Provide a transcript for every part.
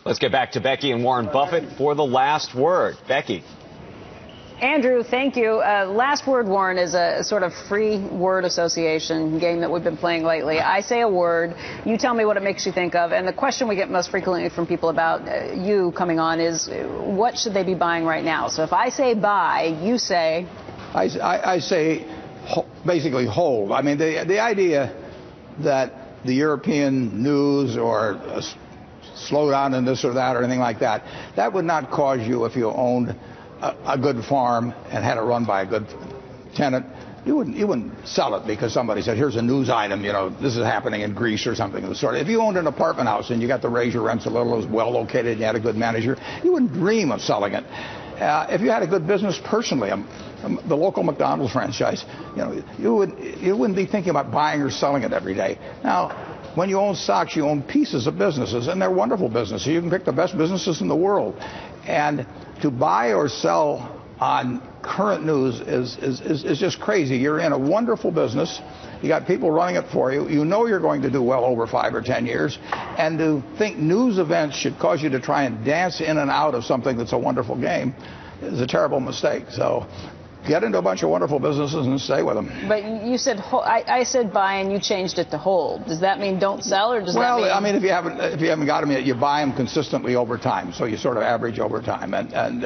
Let's get back to Becky and Warren Buffett for the last word. Becky. Andrew, thank you. Last word, Warren, is a sort of free word association game that we've been playing lately. I say a word, you tell me what it makes you think of, and the question we get most frequently from people about you coming on is, what should they be buying right now? So if I say buy, you say? I say basically hold. I mean, the idea that the European news or a slowdown in this or that or anything like that, that would not cause you if you owned a good farm and had it run by a good tenant. You wouldn't sell it because somebody said, here's a news item, you know, this is happening in Greece or something of the sort. If you owned an apartment house and you got to raise your rents a little, it was well located, and you had a good manager, you wouldn't dream of selling it. If you had a good business personally, the local McDonald's franchise, you know, you wouldn't be thinking about buying or selling it every day. Now, when you own stocks, you own pieces of businesses, and they're wonderful businesses. You can pick the best businesses in the world. And to buy or sell on current news is just crazy. You're in a wonderful business. You got people running it for you. You know you're going to do well over 5 or 10 years. And to think news events should cause you to try and dance in and out of something that's a wonderful game is a terrible mistake. So get into a bunch of wonderful businesses and stay with them. But you said, I said buy and you changed it to hold. Does that mean don't sell, or does that mean? Well, I mean, if you haven't got them yet, you buy them consistently over time. So you sort of average over time. And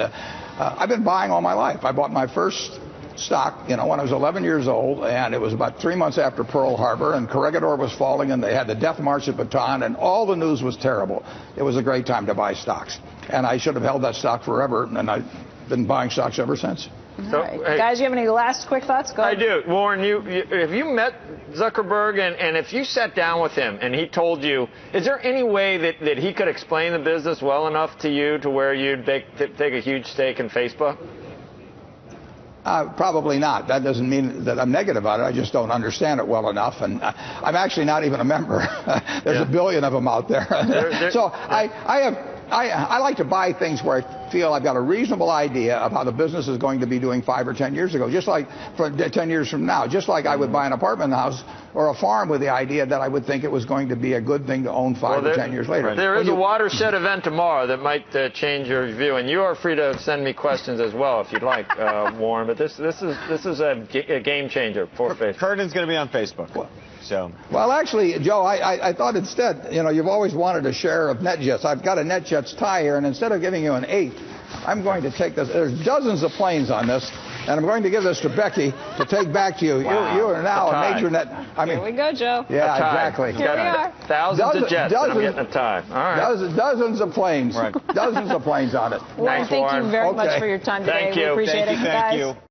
I've been buying all my life. I bought my first stock, you know, when I was 11 years old, and it was about 3 months after Pearl Harbor, and Corregidor was falling, and they had the death march at Bataan, and all the news was terrible. It was a great time to buy stocks. And I should have held that stock forever, and I've been buying stocks ever since. All right. Hey, guys, you have any last quick thoughts? Go ahead. I do. Warren, have you met Zuckerberg, and if you sat down with him and he told you, is there any way that he could explain the business well enough to you to where you'd take a huge stake in Facebook? Probably not. That doesn't mean that I'm negative about it. I just don't understand it well enough. And I'm actually not even a member. There's a billion of them out there. So I like to buy things where I feel I've got a reasonable idea of how the business is going to be doing 5 or 10 years ago, just like for 10 years from now, just like I would buy an apartment house or a farm with the idea that I would think it was going to be a good thing to own 5 or 10 years later. There is a watershed event tomorrow that might change your view, and you are free to send me questions as well if you'd like, Warren. But this is a game changer for Facebook. Curtin's going to be on Facebook. Well, actually, Joe, I thought instead, you know, you've always wanted a share of NetJets. I've got a NetJets tie here, and instead of giving you an 8, I'm going to take this. There's dozens of planes on this, and I'm going to give this to Becky to take back to you. Wow. You are now a major net. I mean, here we go, Joe. Yeah, exactly. Here we are. Thousands of jets. I'm getting a tie. All right. Dozens of planes. Right. Dozens of planes on it. Well, thank you very much for your time today. Thank you. We appreciate it, guys. Thank you.